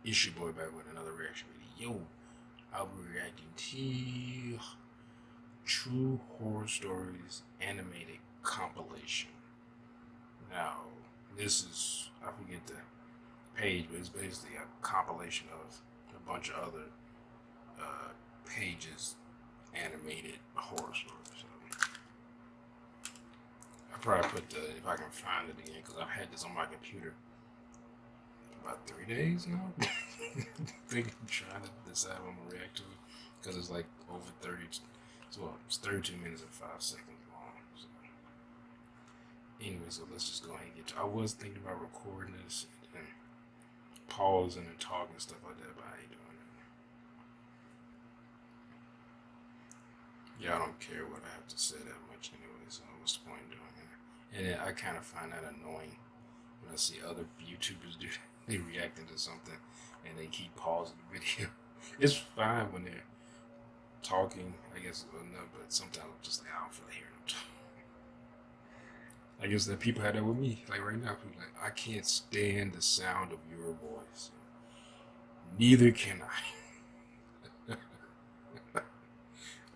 It's your boy back with another reaction video. Yo, I'll be reacting to True Horror Stories animated compilation. Now, this is, I forget the page, but it's basically a compilation of a bunch of other pages animated horror stories. So I probably put if I can find it again, because I've had this on my computer about 3 days now. Trying to decide what I'm gonna react to, because it's like over 30. So it's 32 minutes and 5 seconds long. So anyway, so let's just go ahead and get to. I was thinking about recording this and pausing and talking and stuff like that, but I ain't doing it. Yeah, I don't care what I have to say that much anyway. So what's the point in doing it? And then I kind of find that annoying when I see other YouTubers do. They reacting to something and they keep pausing the video. It's fine when they're talking, I guess, no, but sometimes I'm just like, I don't feel like hearing them talk. I guess that people have that with me. Like right now, people like, I can't stand the sound of your voice. Neither can I.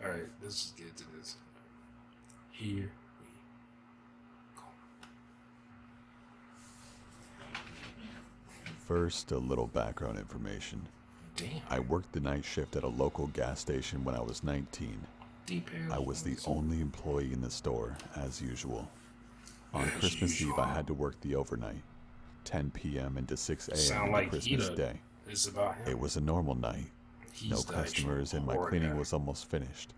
Alright, let's just get to this. Here we go. First, a little background information. Damn. I worked the night shift at a local gas station when I was 19. I was the only employee in the store, as usual. On Christmas Eve, I had to work the overnight, 10 p.m. into 6 a.m. Like Christmas Day. It was a normal night. No customers, and my cleaning was almost finished.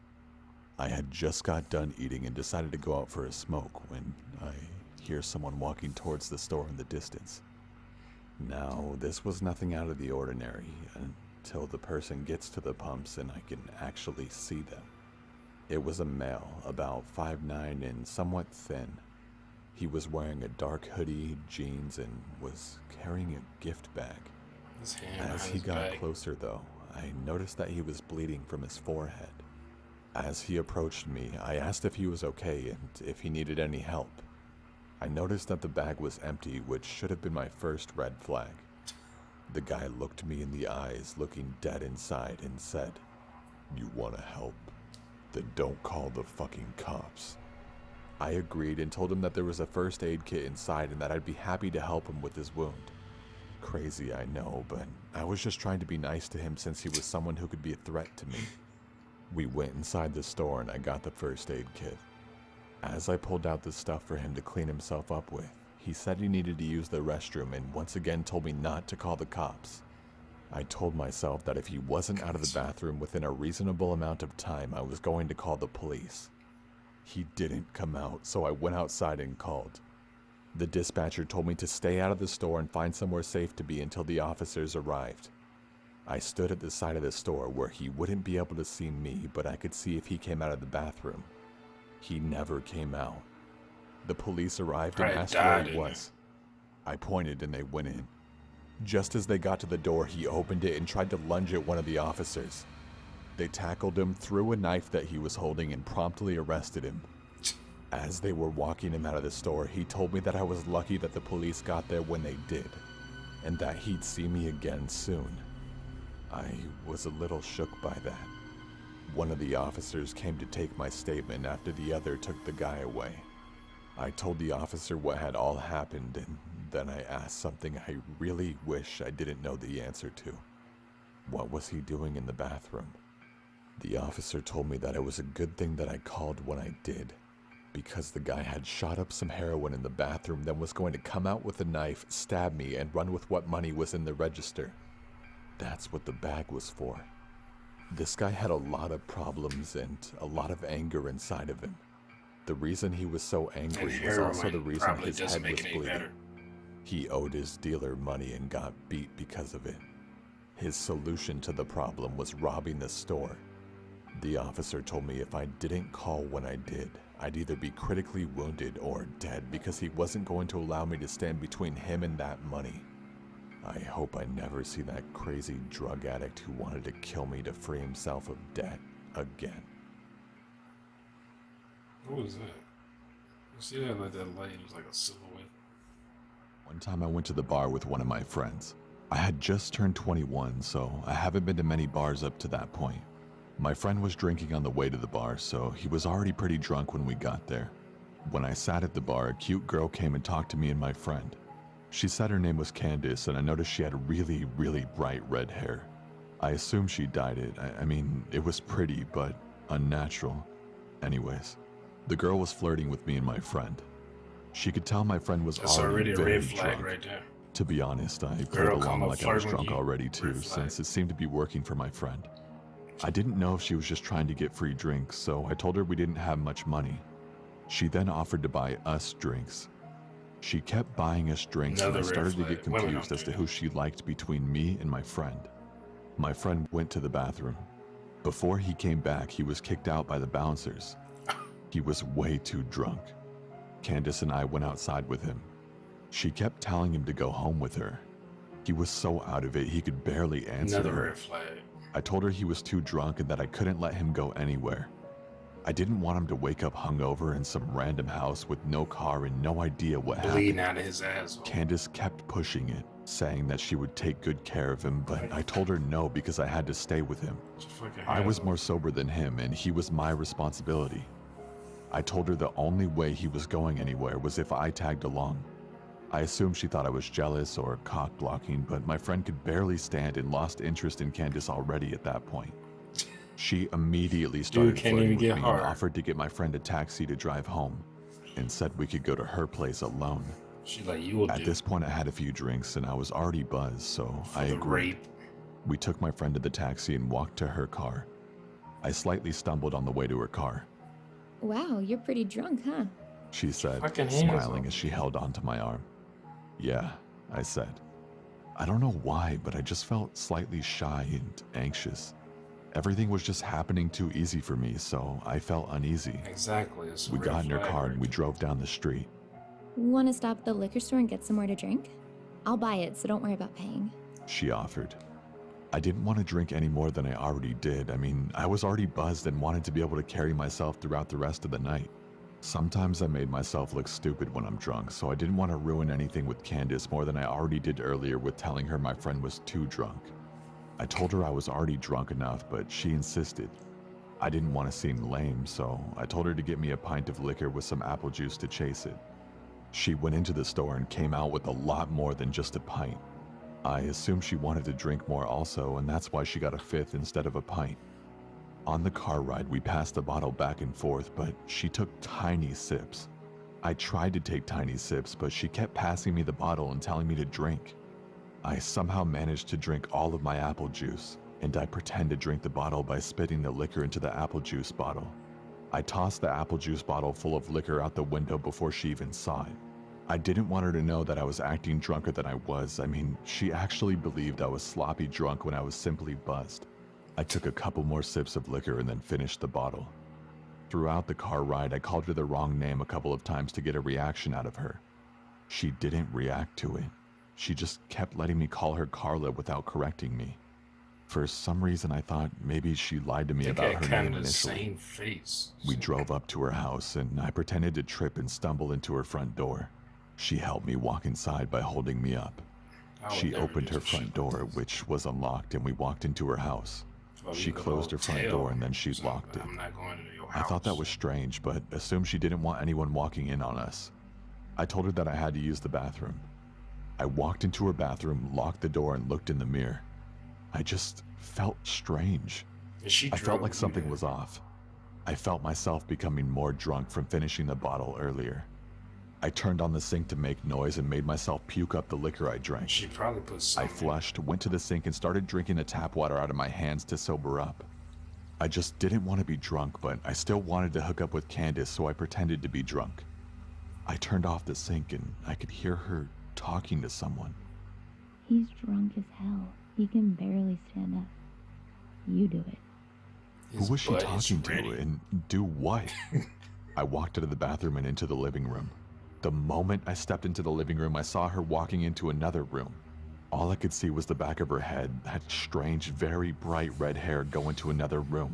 I had just got done eating and decided to go out for a smoke when I hear someone walking towards the store in the distance. Now, this was nothing out of the ordinary until the person gets to the pumps and I can actually see them. It was a male, about 5'9" and somewhat thin. He was wearing a dark hoodie, jeans, and was carrying a gift bag. As he got closer, though, I noticed that he was bleeding from his forehead. As he approached me, I asked if he was okay and if he needed any help. I noticed that the bag was empty, which should have been my first red flag. The guy looked me in the eyes, looking dead inside, and said, "You want to help? Then don't call the fucking cops." I agreed and told him that there was a first aid kit inside and that I'd be happy to help him with his wound. Crazy, I know, but I was just trying to be nice to him since he was someone who could be a threat to me. We went inside the store and I got the first aid kit. As I pulled out the stuff for him to clean himself up with, he said he needed to use the restroom and once again told me not to call the cops. I told myself that if he wasn't out of the bathroom within a reasonable amount of time, I was going to call the police. He didn't come out, so I went outside and called. The dispatcher told me to stay out of the store and find somewhere safe to be until the officers arrived. I stood at the side of the store where he wouldn't be able to see me, but I could see if he came out of the bathroom. He never came out. The police arrived and asked where he was. I pointed and they went in. Just as they got to the door, he opened it and tried to lunge at one of the officers. They tackled him, threw a knife that he was holding, and promptly arrested him. As they were walking him out of the store, he told me that I was lucky that the police got there when they did, and that he'd see me again soon. I was a little shook by that. One of the officers came to take my statement after the other took the guy away. I told the officer what had all happened, and then I asked something I really wish I didn't know the answer to. What was he doing in the bathroom? The officer told me that it was a good thing that I called when I did, because the guy had shot up some heroin in the bathroom, then was going to come out with a knife, stab me, and run with what money was in the register. That's what the bag was for. This guy had a lot of problems and a lot of anger inside of him. The reason he was so angry was also the reason his head was bleeding. He owed his dealer money and got beat because of it. His solution to the problem was robbing the store. The officer told me if I didn't call when I did, I'd either be critically wounded or dead because he wasn't going to allow me to stand between him and that money. I hope I never see that crazy drug addict who wanted to kill me to free himself of debt again. What was that? You see that, like that light? It was like a silhouette. One time I went to the bar with one of my friends. I had just turned 21, so I haven't been to many bars up to that point. My friend was drinking on the way to the bar, so he was already pretty drunk when we got there. When I sat at the bar, a cute girl came and talked to me and my friend. She said her name was Candace, and I noticed she had really, really bright red hair. I assumed she dyed it. I mean, it was pretty, but unnatural. Anyways, the girl was flirting with me and my friend. She could tell my friend was already very a red flag drunk. right there. To be honest, I played along like I was drunk already too, since it seemed to be working for my friend. I didn't know if she was just trying to get free drinks, so I told her we didn't have much money. She then offered to buy us drinks. She kept buying us drinks, and I started to get confused as to who she liked between me and my friend. My friend went to the bathroom. Before he came back, he was kicked out by the bouncers. He was way too drunk. Candace and I went outside with him. She kept telling him to go home with her. He was so out of it, he could barely answer her. Another red flag. I told her he was too drunk and that I couldn't let him go anywhere. I didn't want him to wake up hungover in some random house with no car and no idea what Bleeding happened. out of his asshole. Candace kept pushing it, saying that she would take good care of him, but I told her no because I had to stay with him. I was more sober than him and he was my responsibility. I told her the only way he was going anywhere was if I tagged along. I assumed she thought I was jealous or cock-blocking, but my friend could barely stand and lost interest in Candace already at that point. She immediately started flirting with me and offered to get my friend a taxi to drive home and said we could go to her place alone. She's like, you will At this point, I had a few drinks and I was already buzzed, so I agreed. We took my friend to the taxi and walked to her car. I slightly stumbled on the way to her car. Wow, you're pretty drunk, huh? She said, smiling as she held onto my arm. Yeah, I said. I don't know why, but I just felt slightly shy and anxious. Everything was just happening too easy for me, so I felt uneasy. Exactly. We got in her car and we drove down the street. Want to stop at the liquor store and get somewhere to drink? I'll buy it, so don't worry about paying. She offered. I didn't want to drink any more than I already did. I mean, I was already buzzed and wanted to be able to carry myself throughout the rest of the night. Sometimes I made myself look stupid when I'm drunk, so I didn't want to ruin anything with Candace more than I already did earlier with telling her my friend was too drunk. I told her I was already drunk enough, but she insisted. I didn't want to seem lame, so I told her to get me a pint of liquor with some apple juice to chase it. She went into the store and came out with a lot more than just a pint. I assumed she wanted to drink more also, and that's why she got a fifth instead of a pint. On the car ride, we passed the bottle back and forth, but she took tiny sips. I tried to take tiny sips, but she kept passing me the bottle and telling me to drink. I somehow managed to drink all of my apple juice, and I pretend to drink the bottle by spitting the liquor into the apple juice bottle. I tossed the apple juice bottle full of liquor out the window before she even saw it. I didn't want her to know that I was acting drunker than I was. I mean, she actually believed I was sloppy drunk when I was simply buzzed. I took a couple more sips of liquor and then finished the bottle. Throughout the car ride, I called her the wrong name a couple of times to get a reaction out of her. She didn't react to it. She just kept letting me call her Carla without correcting me. For some reason, I thought maybe she lied to me about her name initially. Same face. We drove up to her house, and I pretended to trip and stumble into her front door. She helped me walk inside by holding me up. She opened her front door, which was unlocked, and we walked into her house. She closed her front door and then she locked it. I thought that was strange, but assumed she didn't want anyone walking in on us. I told her that I had to use the bathroom. I walked into her bathroom, locked the door, and looked in the mirror. I just felt strange. I felt like something was off. I felt myself becoming more drunk from finishing the bottle earlier. I turned on the sink to make noise and made myself puke up the liquor I drank. She probably put some. I flushed, went to the sink, and started drinking the tap water out of my hands to sober up. I just didn't want to be drunk, but I still wanted to hook up with Candace, so I pretended to be drunk. I turned off the sink and I could hear her talking to someone. He's drunk as hell. He can barely stand up. You do it. Who was she talking to and do what? I walked out of the bathroom and into the living room. The moment I stepped into the living room, I saw her walking into another room. All I could see was the back of her head, that strange, very bright red hair go into another room.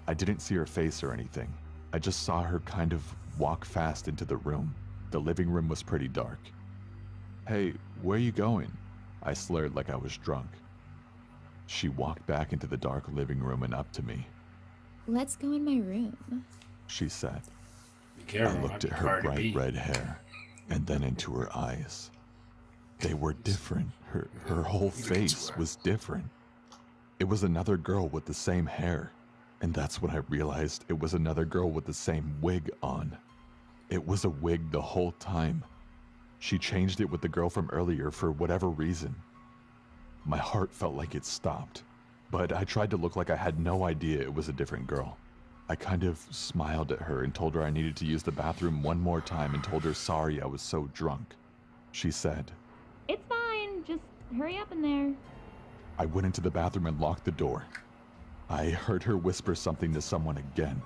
I didn't see her face or anything. I just saw her kind of walk fast into the room. The living room was pretty dark. Hey, where are you going? I slurred like I was drunk. She walked back into the dark living room and up to me. Let's go in my room, she said. Be careful, I looked at her bright red hair and then into her eyes. They were different. Her whole face was different. It was another girl with the same hair, and that's when I realized it was another girl with the same wig on. It was a wig the whole time. She changed it with the girl from earlier for whatever reason. My heart felt like it stopped, but I tried to look like I had no idea it was a different girl. I kind of smiled at her and told her I needed to use the bathroom one more time and told her sorry I was so drunk. She said, "It's fine, just hurry up in there." I went into the bathroom and locked the door. I heard her whisper something to someone again.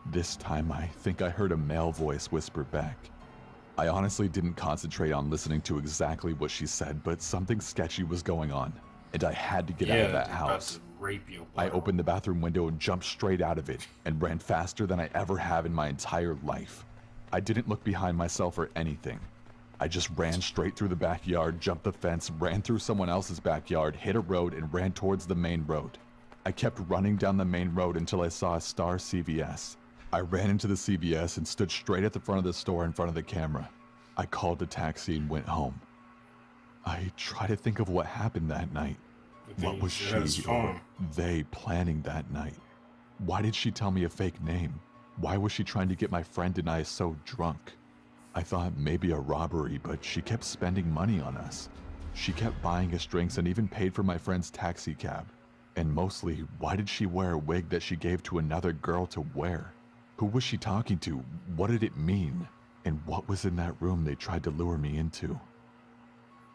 This time I think I heard a male voice whisper back. I honestly didn't concentrate on listening to exactly what she said, but something sketchy was going on, and I had to get out of that house. I opened the bathroom window and jumped straight out of it, and ran faster than I ever have in my entire life. I didn't look behind myself or anything. I just ran straight through the backyard, jumped the fence, ran through someone else's backyard, hit a road, and ran towards the main road. I kept running down the main road until I saw a Star CVS. I ran into the CVS and stood straight at the front of the store in front of the camera. I called a taxi and went home. I try to think of what happened that night. What was she or they planning that night? Why did she tell me a fake name? Why was she trying to get my friend and I so drunk? I thought maybe a robbery, but she kept spending money on us. She kept buying us drinks and even paid for my friend's taxi cab. And mostly, why did she wear a wig that she gave to another girl to wear? Who was she talking to? What did it mean? And what was in that room they tried to lure me into?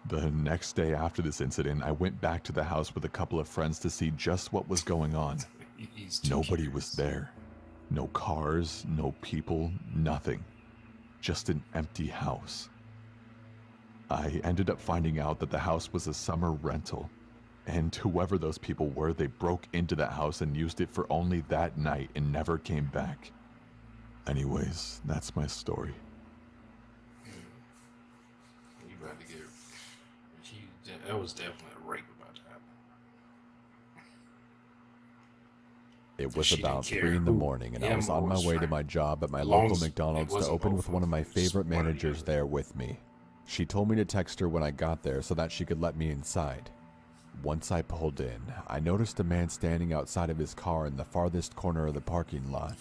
The next day after this incident, I went back to the house with a couple of friends to see just what was going on. Nobody was there. No cars, no people, nothing. Just an empty house. I ended up finding out that the house was a summer rental, and whoever those people were, they broke into that house and used it for only that night and never came back. Anyways, that's my story. You about to get... That was definitely a rape about to happen. It was about 3 in the morning, and I was on my way to my job at my local McDonald's to open with one of my favorite managers there with me. She told me to text her when I got there so that she could let me inside. Once I pulled in, I noticed a man standing outside of his car in the farthest corner of the parking lot.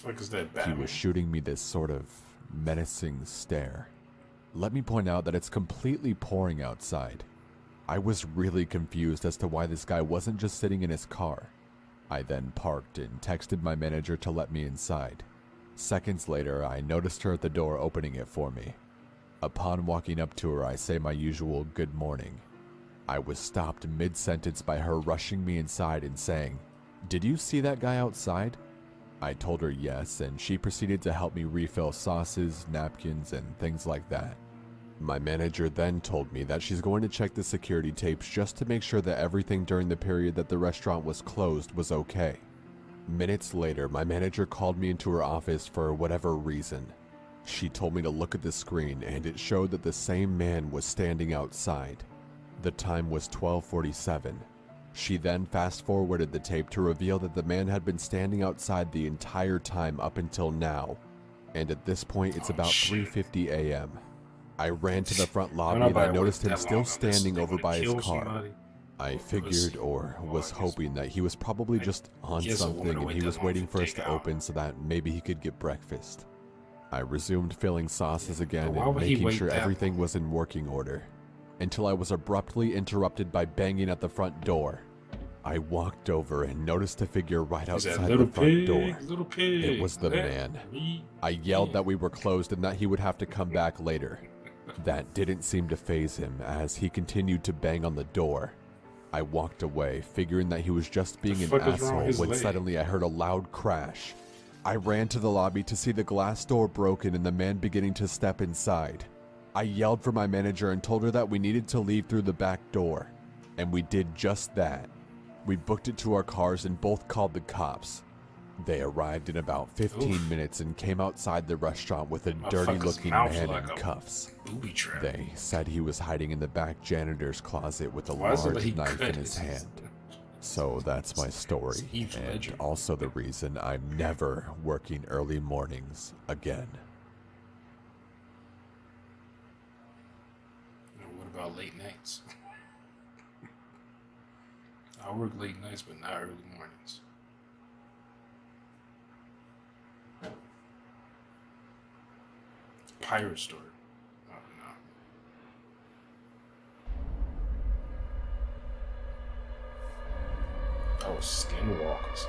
He was shooting me this sort of menacing stare. Let me point out that it's completely pouring outside. I was really confused as to why this guy wasn't just sitting in his car. I then parked and texted my manager to let me inside. Seconds later, I noticed her at the door opening it for me. Upon walking up to her, I say my usual good morning. I was stopped mid-sentence by her rushing me inside and saying, "Did you see that guy outside?" I told her yes, and she proceeded to help me refill sauces, napkins, and things like that. My manager then told me that she's going to check the security tapes just to make sure that everything during the period that the restaurant was closed was okay. Minutes later, my manager called me into her office for whatever reason. She told me to look at the screen, and it showed that the same man was standing outside. The time was 12:47. She then fast-forwarded the tape to reveal that the man had been standing outside the entire time up until now. And at this point, it's about 3:50 a.m. I ran to the front lobby and I noticed him still standing over by his car. I figured or was hoping that he was probably just on something and he was waiting for us to open so that maybe he could get breakfast. I resumed filling sauces again and making sure everything was in working order, until I was abruptly interrupted by banging at the front door. I walked over and noticed a figure right outside the front door. It was the man. I yelled that we were closed and that he would have to come back later. That didn't seem to faze him as he continued to bang on the door. I walked away, figuring that he was just being an asshole when suddenly I heard a loud crash. I ran to the lobby to see the glass door broken and the man beginning to step inside. I yelled for my manager and told her that we needed to leave through the back door. And we did just that. We booked it to our cars and both called the cops. They arrived in about 15 minutes and came outside the restaurant with a dirty-looking man in cuffs. Booby trap. They said he was hiding in the back janitor's closet with a large knife in his hand. So that's my story, and also the reason I'm never working early mornings again. What about late nights? I work late nights, but not early mornings. Pirate story. Oh, no. Oh, skinwalkers.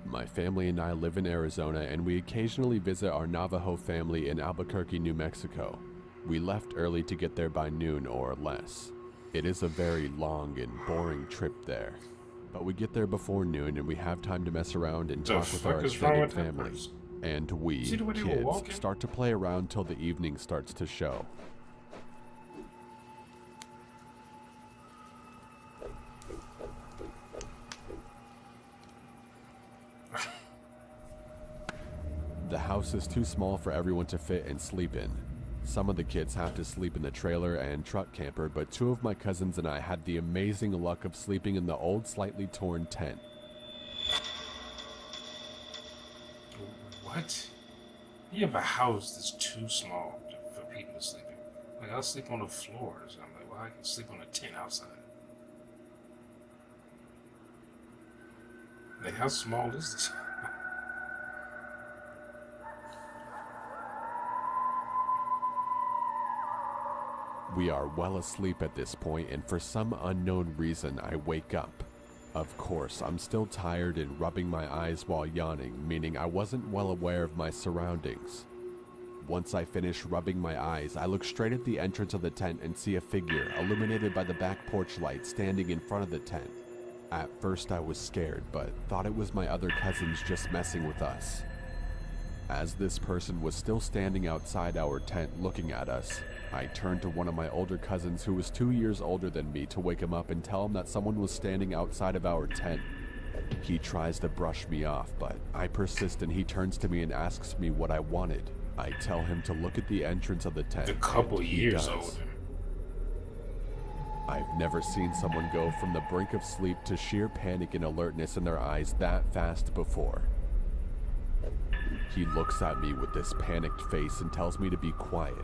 My family and I live in Arizona, and we occasionally visit our Navajo family in Albuquerque, New Mexico. We left early to get there by noon or less. It is a very long and boring trip there, but we get there before noon and we have time to mess around and talk with our extended family. And we, kids, start to play around till the evening starts to show. The house is too small for everyone to fit and sleep in. Some of the kids have to sleep in the trailer and truck camper, but 2 of my cousins and I had the amazing luck of sleeping in the old, slightly torn tent. What? You have a house that's too small for people to sleep in. Like, I'll sleep on the floors. I'm like, well, I can sleep on a tent outside. Like, how small is this? We are well asleep at this point, and for some unknown reason, I wake up. Of course, I'm still tired and rubbing my eyes while yawning, meaning I wasn't well aware of my surroundings. Once I finish rubbing my eyes, I look straight at the entrance of the tent and see a figure, illuminated by the back porch light, standing in front of the tent. At first I was scared, but thought it was my other cousins just messing with us. As this person was still standing outside our tent looking at us, I turned to one of my older cousins who was 2 years older than me to wake him up and tell him that someone was standing outside of our tent. He tries to brush me off, but I persist and he turns to me and asks me what I wanted. I tell him to look at the entrance of the tent. A couple years older. I've never seen someone go from the brink of sleep to sheer panic and alertness in their eyes that fast before. He looks at me with this panicked face and tells me to be quiet.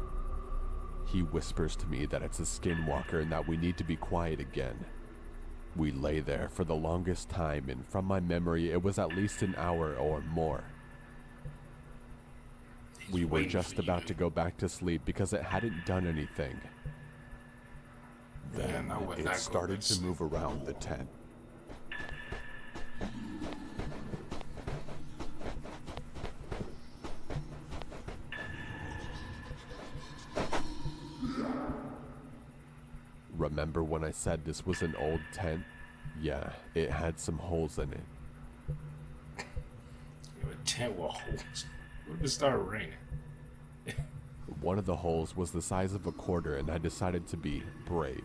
He whispers to me that it's a skinwalker and that we need to be quiet again. We lay there for the longest time, and from my memory, it was at least an hour or more. We were just about to go back to sleep because it hadn't done anything. Then it started to move around the tent. Remember when I said this was an old tent? Yeah, it had some holes in it. A tent with holes? When did it start raining? One of the holes was the size of a quarter, and I decided to be brave.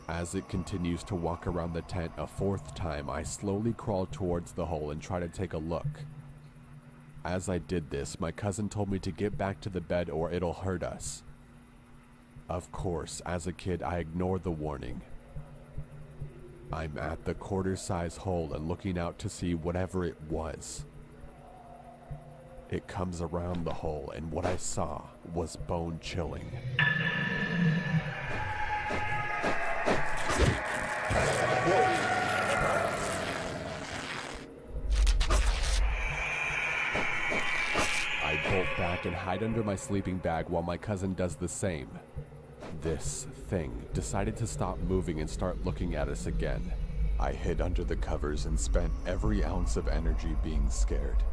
As it continues to walk around the tent a 4th time, I slowly crawled towards the hole and try to take a look. As I did this, my cousin told me to get back to the bed or it'll hurt us. Of course, as a kid, I ignored the warning. I'm at the quarter-size hole and looking out to see whatever it was. It comes around the hole, and what I saw was bone-chilling. I bolt back and hide under my sleeping bag while my cousin does the same. This thing decided to stop moving and start looking at us again. I hid under the covers and spent every ounce of energy being scared.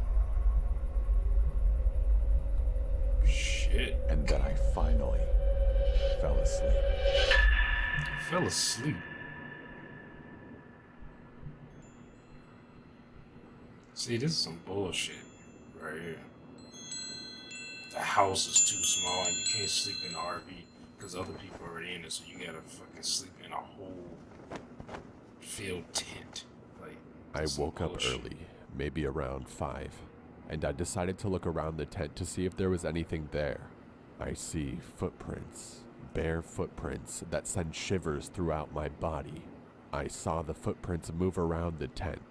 Shit. And then I finally fell asleep. Fell asleep? See, this is some bullshit right here. The house is too small and you can't sleep in the RV because other people are already in it, so you gotta fucking sleep in a whole field tent. Like, I woke up early, maybe around 5, and I decided to look around the tent to see if there was anything there. I see footprints, bare footprints that send shivers throughout my body. I saw the footprints move around the tent.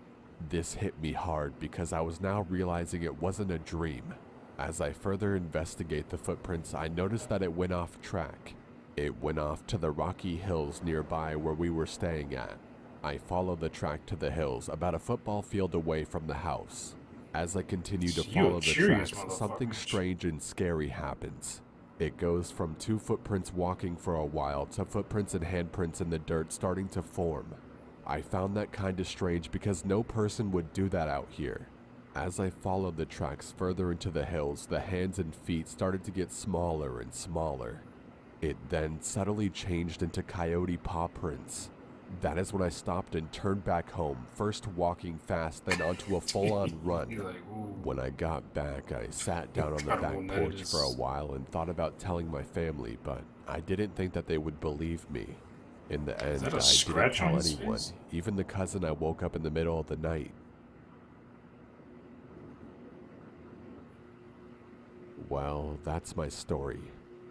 This hit me hard because I was now realizing it wasn't a dream. As I further investigate the footprints, I noticed that it went off track. It went off to the rocky hills nearby where we were staying at. I followed the track to the hills, about a football field away from the house. As I continue to follow the tracks, something strange and scary happens. It goes from 2 footprints walking for a while to footprints and handprints in the dirt starting to form. I found that kind of strange because no person would do that out here. As I followed the tracks further into the hills, the hands and feet started to get smaller and smaller. It then subtly changed into coyote paw prints. That is when I stopped and turned back home, first walking fast, then onto a full-on run. When I got back, I sat down on the back porch for a while and thought about telling my family, but I didn't think that they would believe me. In the end, I didn't tell anyone, even the cousin I woke up in the middle of the night. Well, that's my story.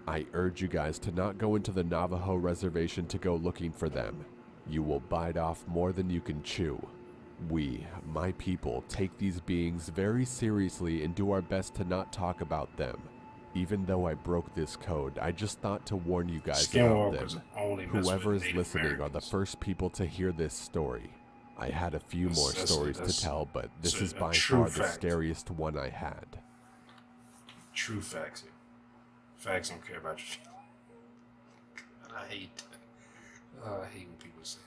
I urge you guys to not go into the Navajo reservation to go looking for them. You will bite off more than you can chew. We, my people, take these beings very seriously and do our best to not talk about them. Even though I broke this code, I just thought to warn you guys about them. Whoever is listening are the first people to hear this story. I had a few more stories to tell, but this is by far the scariest one I had. True facts. Facts don't care about your feelings. I hate that. I hate when people say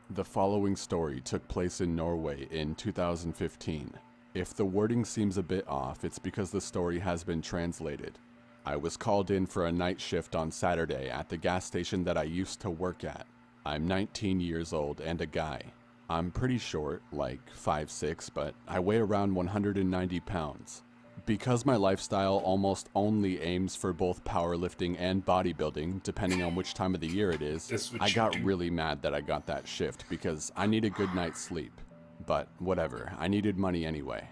that. The following story took place in Norway in 2015. If the wording seems a bit off, it's because the story has been translated. I was called in for a night shift on Saturday at the gas station that I used to work at. I'm 19 years old and a guy. I'm pretty short, like 5'6", but I weigh around 190 pounds. Because my lifestyle almost only aims for both powerlifting and bodybuilding, depending on which time of the year it is, I got really mad that I got that shift because I need a good night's sleep. But whatever, I needed money anyway.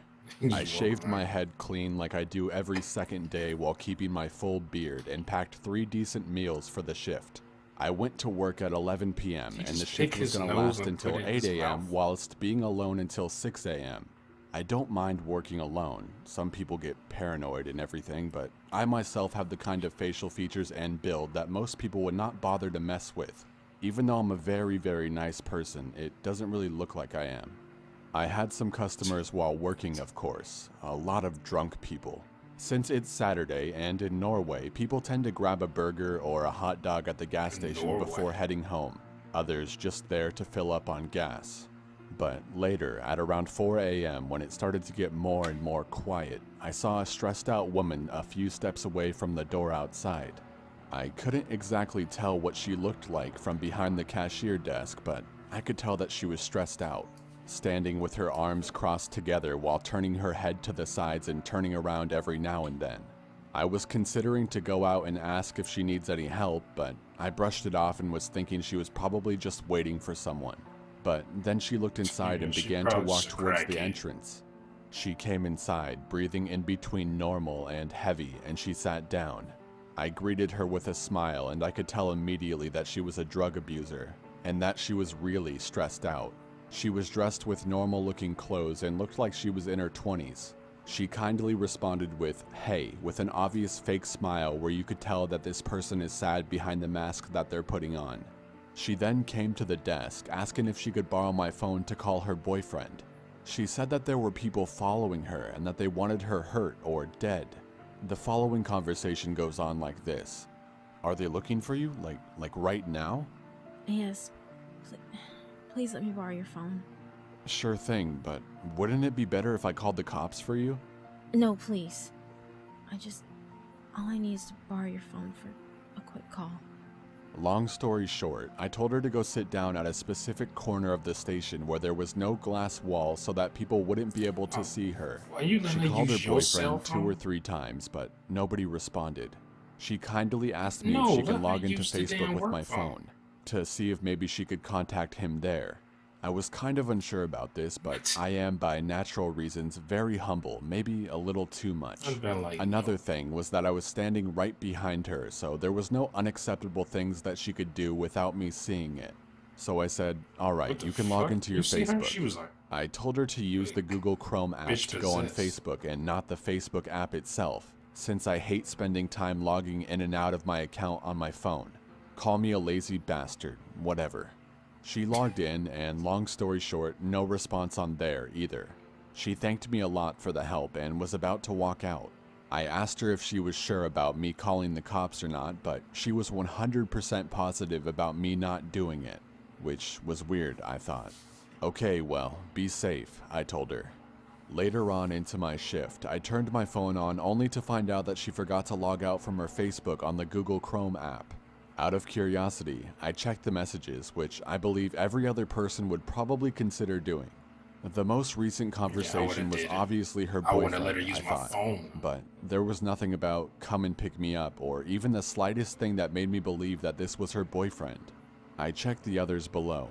I shaved my head clean like I do every second day while keeping my full beard and packed 3 decent meals for the shift. I went to work at 11 p.m. and the shift was going to last until 8 a.m. whilst being alone until 6 a.m. I don't mind working alone. Some people get paranoid and everything, but I myself have the kind of facial features and build that most people would not bother to mess with. Even though I'm a very, very nice person, it doesn't really look like I am. I had some customers while working, of course. A lot of drunk people. Since it's Saturday, and in Norway, people tend to grab a burger or a hot dog at the gas station before heading home. Others just there to fill up on gas. But later, at around 4 a.m., when it started to get more and more quiet, I saw a stressed out woman a few steps away from the door outside. I couldn't exactly tell what she looked like from behind the cashier desk, but I could tell that she was stressed out, standing with her arms crossed together while turning her head to the sides and turning around every now and then. I was considering to go out and ask if she needs any help, but I brushed it off and was thinking she was probably just waiting for someone. But then she looked inside and began to walk towards the entrance. She came inside, breathing in between normal and heavy, and she sat down. I greeted her with a smile, and I could tell immediately that she was a drug abuser, and that she was really stressed out. She was dressed with normal-looking clothes and looked like she was in her 20s. She kindly responded with, "Hey," with an obvious fake smile where you could tell that this person is sad behind the mask that they're putting on. She then came to the desk, asking if she could borrow my phone to call her boyfriend. She said that there were people following her and that they wanted her hurt or dead. The following conversation goes on like this. "Are they looking for you? Like right now?" "Yes. Please let me borrow your phone." "Sure thing, but wouldn't it be better if I called the cops for you?" "No, please. All I need is to borrow your phone for a quick call." Long story short, I told her to go sit down at a specific corner of the station where there was no glass wall so that people wouldn't be able to see her. She called her boyfriend 2 or 3 times, but nobody responded. She kindly asked me if she can log into Facebook with my phone to see if maybe she could contact him there. I was kind of unsure about this, but I am, by natural reasons, very humble, maybe a little too much. Another thing was that I was standing right behind her, so there was no unacceptable things that she could do without me seeing it. So I said, alright, you can log into your Facebook. I told her to use the Google Chrome app to go on Facebook and not the Facebook app itself, since I hate spending time logging in and out of my account on my phone. Call me a lazy bastard, whatever. She logged in, and long story short, no response on there either. She thanked me a lot for the help and was about to walk out. I asked her if she was sure about me calling the cops or not, but she was 100% positive about me not doing it, which was weird, I thought. Okay, well, be safe, I told her. Later on into my shift, I turned my phone on only to find out that she forgot to log out from her Facebook on the Google Chrome app. Out of curiosity, I checked the messages, which I believe every other person would probably consider doing. The most recent conversation was obviously her boyfriend, I thought, but there was nothing about come and pick me up or even the slightest thing that made me believe that this was her boyfriend. I checked the others below.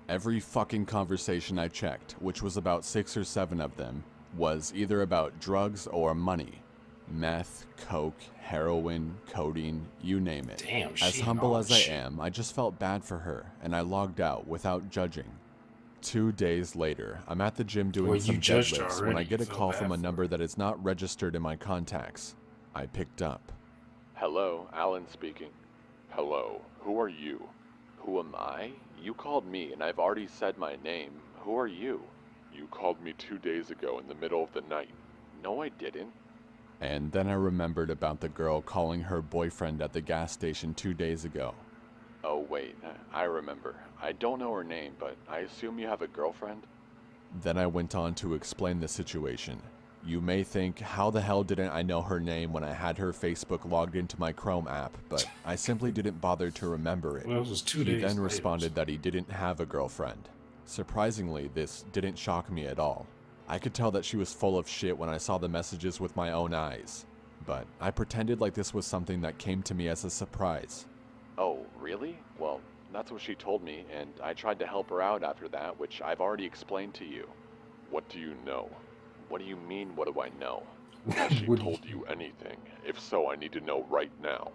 Every fucking conversation I checked, which was about 6 or 7 of them, was either about drugs or money. Meth, coke, heroin, codeine, you name it. Damn, as humble as I am, I just felt bad for her, and I logged out without judging. 2 days later, I'm at the gym doing some deadlifts when I get a call from a number that is not registered in my contacts. I picked up. Hello, Alan speaking. Hello, who are you? Who am I? You called me and I've already said my name. Who are you? You called me 2 days ago in the middle of the night. No, I didn't. And then I remembered about the girl calling her boyfriend at the gas station 2 days ago. Oh wait, I remember. I don't know her name, but I assume you have a girlfriend? Then I went on to explain the situation. You may think, how the hell didn't I know her name when I had her Facebook logged into my Chrome app, but I simply didn't bother to remember it. Well, it was 2 days He then later. responded that he didn't have a girlfriend. Surprisingly, this didn't shock me at all. I could tell that she was full of shit when I saw the messages with my own eyes, but I pretended like this was something that came to me as a surprise. Oh, really? Well, that's what she told me, and I tried to help her out after that, which I've already explained to you. What do you know? What do you mean, what do I know? Has she told you anything? If so, I need to know right now.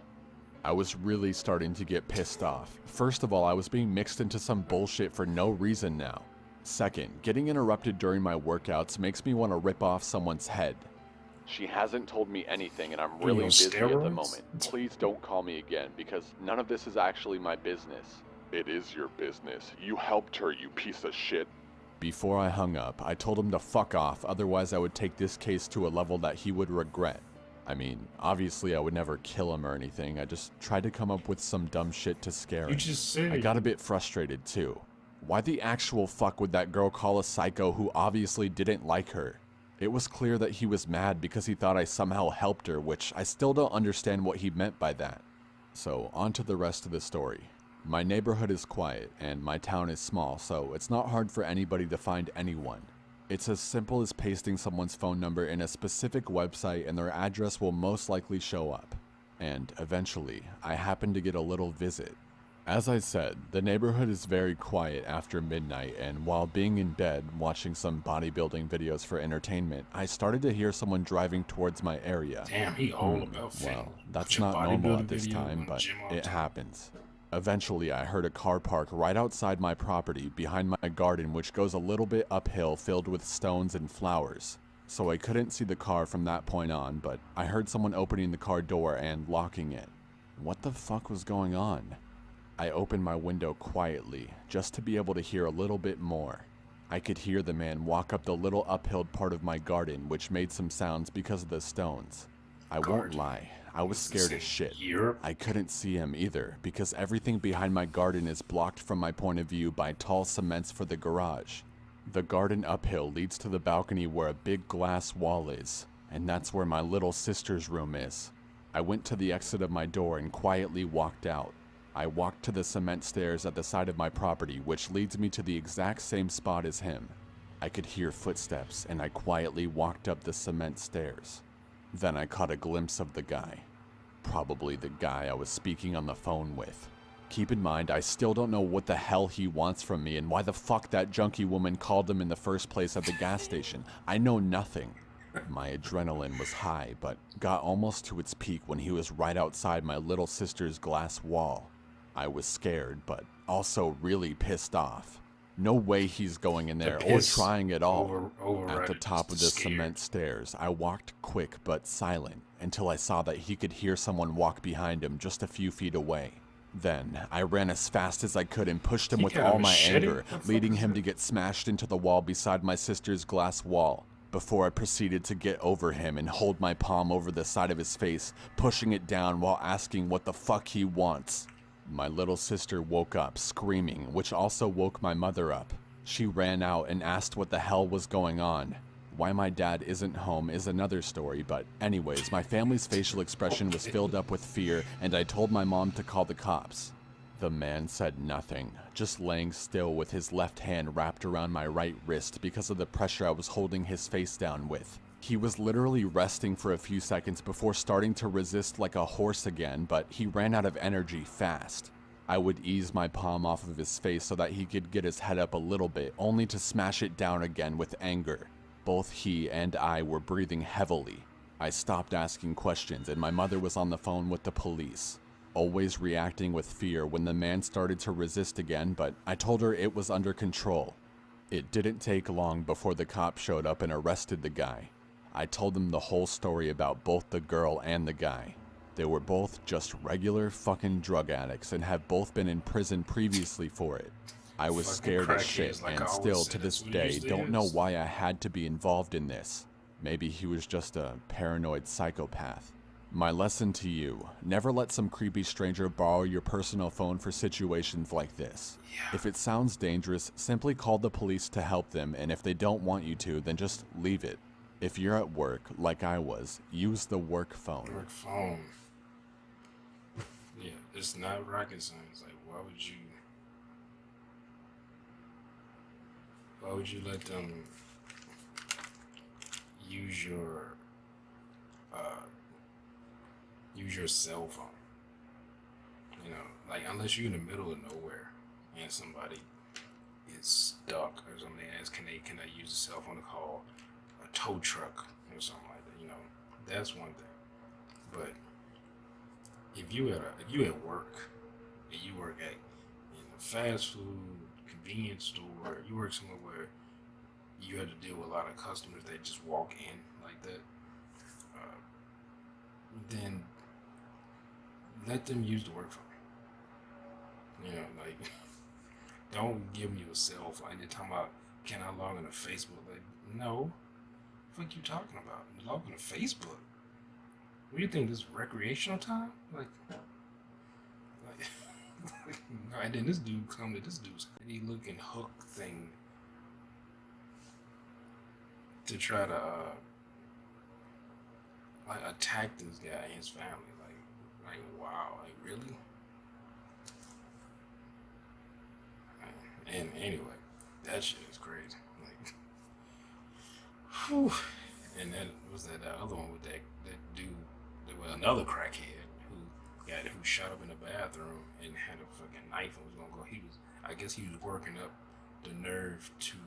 I was really starting to get pissed off. First of all, I was being mixed into some bullshit for no reason now. Second, getting interrupted during my workouts makes me want to rip off someone's head. She hasn't told me anything and I'm really busy at the moment. Please don't call me again because none of this is actually my business. It is your business. You helped her, you piece of shit. Before I hung up, I told him to fuck off, otherwise I would take this case to a level that he would regret. I mean, obviously I would never kill him or anything, I just tried to come up with some dumb shit to scare him. You just said I got a bit frustrated too. Why the actual fuck would that girl call a psycho who obviously didn't like her? It was clear that he was mad because he thought I somehow helped her, which I still don't understand what he meant by that. So, on to the rest of the story. My neighborhood is quiet, and my town is small, so it's not hard for anybody to find anyone. It's as simple as pasting someone's phone number in a specific website and their address will most likely show up. And eventually, I happened to get a little visit. As I said, the neighborhood is very quiet after midnight, and while being in bed watching some bodybuilding videos for entertainment, I started to hear someone driving towards my area. Damn, he all about fame. Well, that's not normal at this time, but it happens. Eventually, I heard a car park right outside my property behind my garden, which goes a little bit uphill filled with stones and flowers. So I couldn't see the car from that point on, but I heard someone opening the car door and locking it. What the fuck was going on? I opened my window quietly, just to be able to hear a little bit more. I could hear the man walk up the little uphill part of my garden, which made some sounds because of the stones. I won't lie, I was scared as shit. I couldn't see him either, because everything behind my garden is blocked from my point of view by tall cements for the garage. The garden uphill leads to the balcony where a big glass wall is, and that's where my little sister's room is. I went to the exit of my door and quietly walked out. I walked to the cement stairs at the side of my property, which leads me to the exact same spot as him. I could hear footsteps, and I quietly walked up the cement stairs. Then I caught a glimpse of the guy. Probably the guy I was speaking on the phone with. Keep in mind, I still don't know what the hell he wants from me and why the fuck that junkie woman called him in the first place at the gas station. I know nothing. My adrenaline was high, but got almost to its peak when he was right outside my little sister's glass wall. I was scared, but also really pissed off. No way he's going in there or trying at all. At the top of the cement stairs, I walked quick but silent until I saw that he could hear someone walk behind him just a few feet away. Then, I ran as fast as I could and pushed him with all my anger, leading him to get smashed into the wall beside my sister's glass wall, before I proceeded to get over him and hold my palm over the side of his face, pushing it down while asking what the fuck he wants. My little sister woke up, screaming, which also woke my mother up. She ran out and asked what the hell was going on. Why my dad isn't home is another story, but anyways, my family's facial expression was filled up with fear, and I told my mom to call the cops. The man said nothing, just laying still with his left hand wrapped around my right wrist because of the pressure I was holding his face down with. He was literally resting for a few seconds before starting to resist like a horse again, but he ran out of energy fast. I would ease my palm off of his face so that he could get his head up a little bit, only to smash it down again with anger. Both he and I were breathing heavily. I stopped asking questions, and my mother was on the phone with the police, always reacting with fear when the man started to resist again, but I told her it was under control. It didn't take long before the cops showed up and arrested the guy. I told them the whole story about both the girl and the guy. They were both just regular fucking drug addicts and have both been in prison previously for it. I was scared as shit and still to this day don't know why I had to be involved in this. Maybe he was just a paranoid psychopath. My lesson to you, never let some creepy stranger borrow your personal phone for situations like this. If it sounds dangerous, simply call the police to help them, and if they don't want you to, then just leave it. If you're at work, like I was, use the work phone. Work phone. Yeah, it's not rocket science. Like, why would you let them use your cell phone? You know, like, unless you're in the middle of nowhere and somebody is stuck or something, as can I use a cell phone to call a tow truck or something like that? You know, that's one thing. But if you at work and you work at a fast food convenience store, you work somewhere where you have to deal with a lot of customers that just walk in like that, then let them use the work phone. You know, like, don't give me your cell phone and they're talking about, can I log into Facebook? Like, no. What the fuck you talking about? Log into Facebook? What do you think, this is recreational time? Like and then this dude come to this dude's pretty looking hook thing to try to like attack this guy and his family. Like wow, like really? And anyway, that shit is crazy. Like, whew. And then was that other one with that dude? There was another crackhead who shot up in the bathroom and had a fucking knife and was gonna go. I guess he was working up the nerve to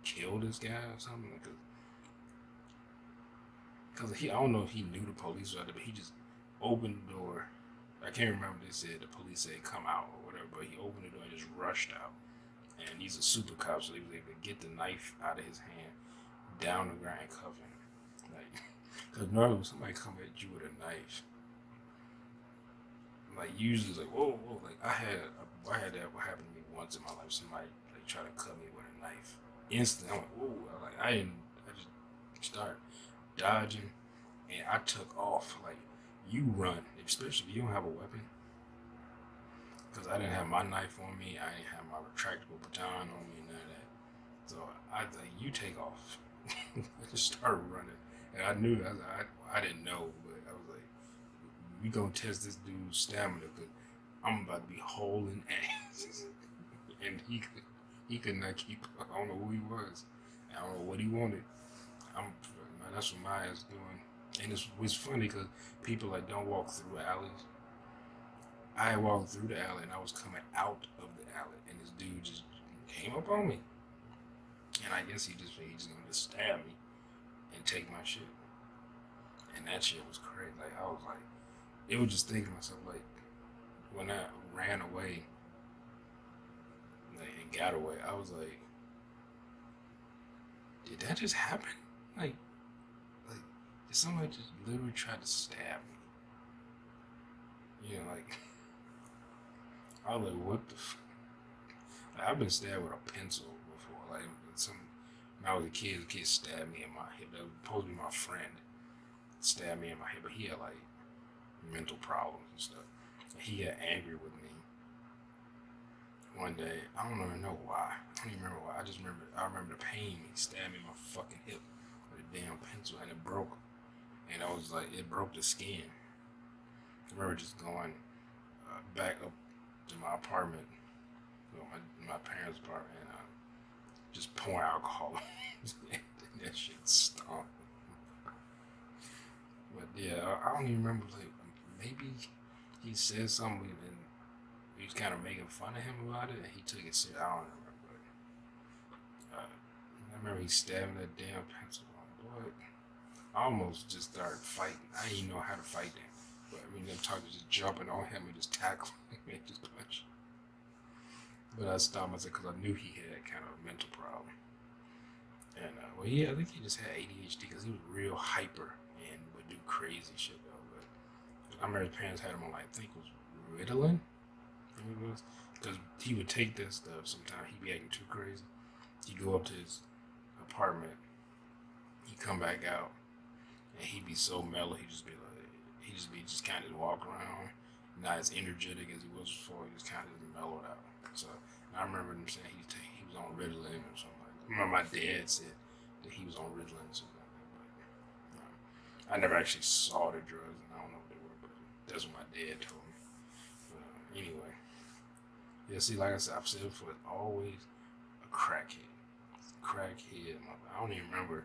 kill this guy or something. Because I don't know if he knew the police was out there, but he just opened the door. I can't remember if they said the police said come out or whatever, but he opened the door and just rushed out. And he's a super cop, so he was able to get the knife out of his hand, down the ground, and cuff him. Like, because normally when somebody come at you with a knife, like usually it's like whoa, like I had that what happened to me once in my life. Somebody like try to cut me with a knife. Instantly, I'm like whoa, I just start dodging, and I took off. Like, you run, especially if you don't have a weapon. Because I didn't have my knife on me, I didn't have my retractable baton on me, none of that. So I was like, you take off. I just started running, and I knew I didn't know, but I was like, we gonna test this dude's stamina. Cause I'm about to be hauling ass. And he could not keep up. I don't know who he was. I don't know what he wanted. That's what my ass doing. And it's funny because people like don't walk through alleys. I walked through the alley and I was coming out of the alley and this dude just came up on me. And I guess he just gonna just stab me and take my shit. And that shit was crazy. Like I was like, it was just thinking to myself like, when I ran away, like, and got away, I was like, did that just happen? Like did somebody just literally try to stab me? You know, like, I was like, what the I've been stabbed with a pencil before. Like, when I was a kid stabbed me in my hip. That was supposed to be my friend. Stabbed me in my hip, but he had, like, mental problems and stuff. And he got angry with me one day. I don't even know why. I don't even remember why. I remember the pain. He stabbed me in my fucking hip with a damn pencil, and it broke. And I was like, it broke the skin. I remember just going back up to my apartment, my parents' apartment, and just pouring alcohol. And that shit stunk. But yeah, I don't even remember. Like, maybe he said something and he was kind of making fun of him about it, and he took it serious. I don't remember. But I remember he stabbed that damn pencil. Boy, I almost just started fighting. I didn't even know how to fight then. But I mean, them talking just jumping on him and just tackling him and just punch. But I stopped myself because I knew he had kind of a mental problem. And well, yeah, I think he just had ADHD because he was real hyper and would do crazy shit though. But I remember his parents had him on, like, I think it was Ritalin. Because he would take that stuff sometimes. He'd be acting too crazy. He'd go up to his apartment. He'd come back out, and he'd be so mellow. He'd just be kind of walk around, not as energetic as he was before. He just kind of mellowed out. So I remember him saying he was on Ritalin or something like that. I remember my dad said that he was on Ritalin or something like that. But I never actually saw the drugs, and I don't know what they were, but that's what my dad told me. But anyway, yeah. See, like I said, I've said before, it's always a crackhead. Crackhead. I don't even remember.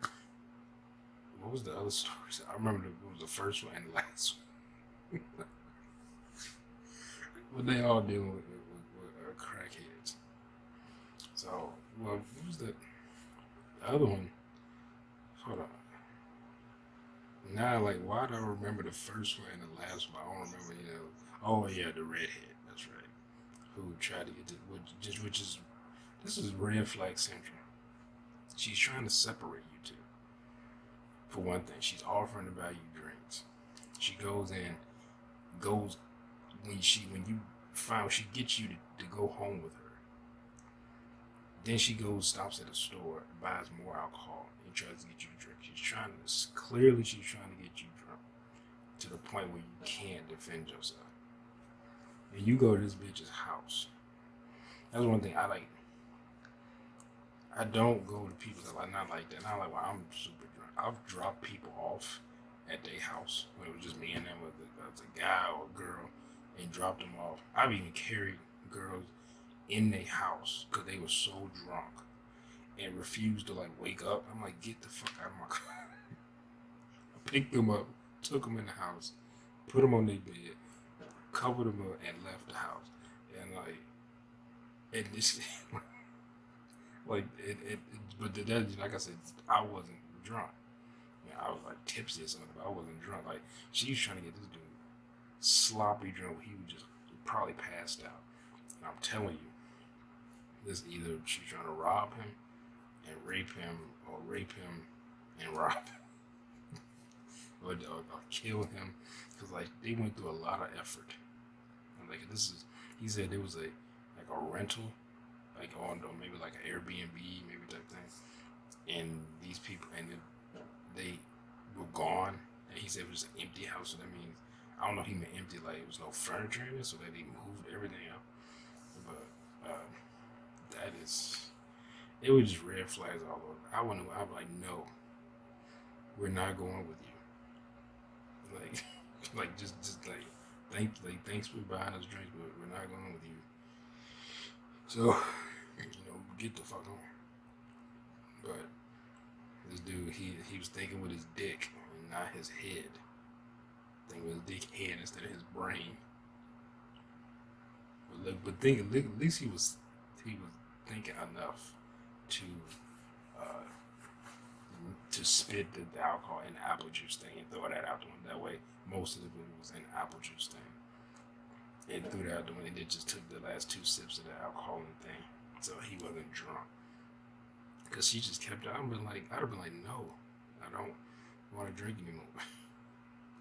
What was the other stories? I remember it was the first one and the last one. What they all dealing with crackheads. So, well, what was the other one? Hold on. Now, like, why do I remember the first one and the last one? I don't remember, Oh, yeah, the redhead. That's right. Who tried to get this is red flag syndrome. She's trying to separate you two. For one thing, she's offering to buy you drinks. She goes when she gets you to go home with her. Then she stops at a store, buys more alcohol, and tries to get you to drink. She's trying to get you drunk to the point where you can't defend yourself. And you go to this bitch's house. That's one thing I like. I don't go to people's house. Not like that. Not like, well, I'm super drunk. I've dropped people off at their house when it was just me and them, with a guy or a girl, and dropped them off. I've even carried girls in their house because they were so drunk and refused to, like, wake up. I'm like, get the fuck out of my car. I picked them up, took them in the house, put them on their bed, covered them up, and left the house. And and this, like I said, I wasn't drunk. I was like tipsy or something, but I wasn't drunk. Like, she was trying to get this dude sloppy drunk. He was just probably passed out. And I'm telling you, this either she's trying to rob him and rape him, or rape him and rob him, or kill him, because, like, they went through a lot of effort. And, like, he said there was a rental, like, on maybe like an Airbnb, maybe type thing, and these people, and they were gone, and he said it was an empty house. So that means, I don't know if he meant empty, like it was no furniture in it, so that they moved everything out. But it was just red flags all over. I'm like, no, we're not going with you. Like, just like, thanks for buying us drinks, but we're not going with you. So, get the fuck on. But this dude, he was thinking with his dick and not his head. Thinking with his dick head instead of his brain. But thinking, at least he was thinking enough to spit the alcohol in the apple juice thing and throw that out the window. That way, most of the movie was in the apple juice thing. And threw that out the window. They just took the last 2 sips of the alcohol and thing, so he wasn't drunk. Cause she just kept. I'd have been like, no, I don't want to drink anymore.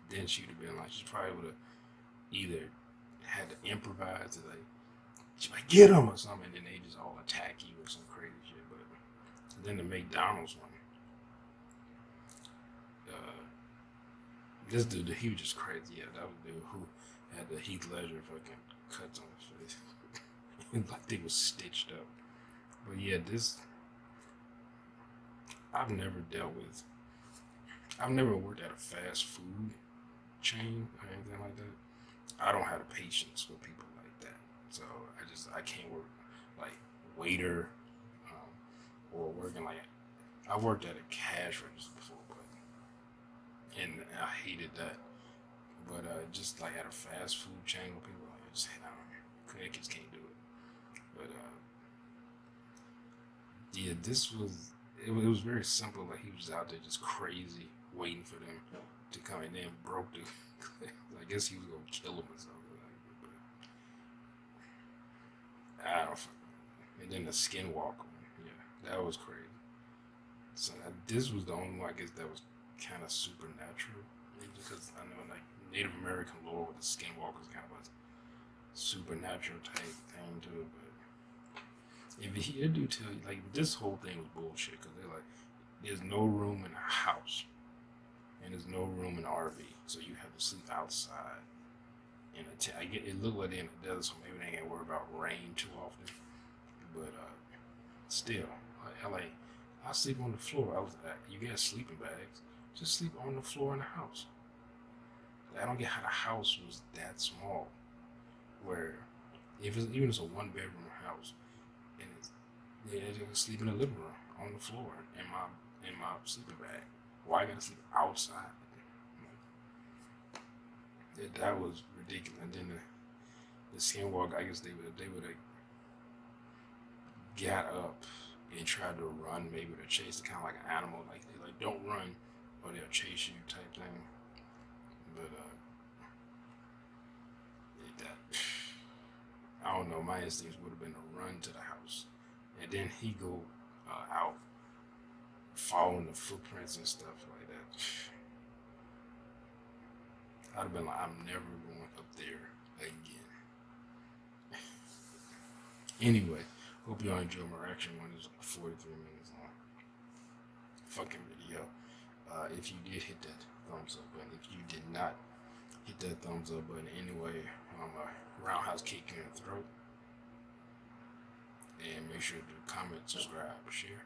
Then she'd have been like, she probably would have either had to improvise, or like, she's like, get him or something, and then they just all attack you or some crazy shit. But then the McDonald's one, this dude, he was just crazy. Yeah, that was the dude who had the Heath Ledger fucking cuts on his face. Like they was stitched up. But yeah, I've never worked at a fast food chain or anything like that. I don't have the patience with people like that. So I can't work like waiter, or working like, I worked at a cash register before, and I hated that. But just like at a fast food chain with people, I just can't do it. But yeah, it was very simple. Like he was out there just crazy, waiting for them to come, and then broke the. I guess he was gonna kill him or something. But I don't. And then the skinwalker, yeah, that was crazy. So this was the only one, I guess, that was kind of supernatural, because I know like Native American lore with the skinwalkers kind of a supernatural type thing to it. But if he do tell you, like, this whole thing was bullshit, because they're like, there's no room in a house and there's no room in an RV, so you have to sleep outside. And it looked like they're in the desert, so maybe they ain't worry about rain too often. But still, like LA, I sleep on the floor. I was like, you got sleeping bags, just sleep on the floor in the house. I don't get how the house was that small, where even if it's a 1-bedroom house, and they can sleep in the living room on the floor in my sleeping bag. Why I gotta sleep outside? That was ridiculous. And then the skinwalker, I guess they would have got up and tried to run, maybe to chase, kind of like an animal, like they like, don't run or they'll chase you type thing. But I don't know, my instincts would have been to run to the house, and then he go out following the footprints and stuff like that. I'd have been like, I'm never going up there again. Anyway, hope y'all enjoyed my reaction one. It was like 43 minutes long fucking video. If you did hit that thumbs up button, if you did not hit that thumbs up button anyway, I'm a roundhouse kick you in the throat. And make sure to comment, subscribe, share,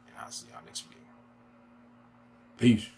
and I'll see y'all next video. Peace.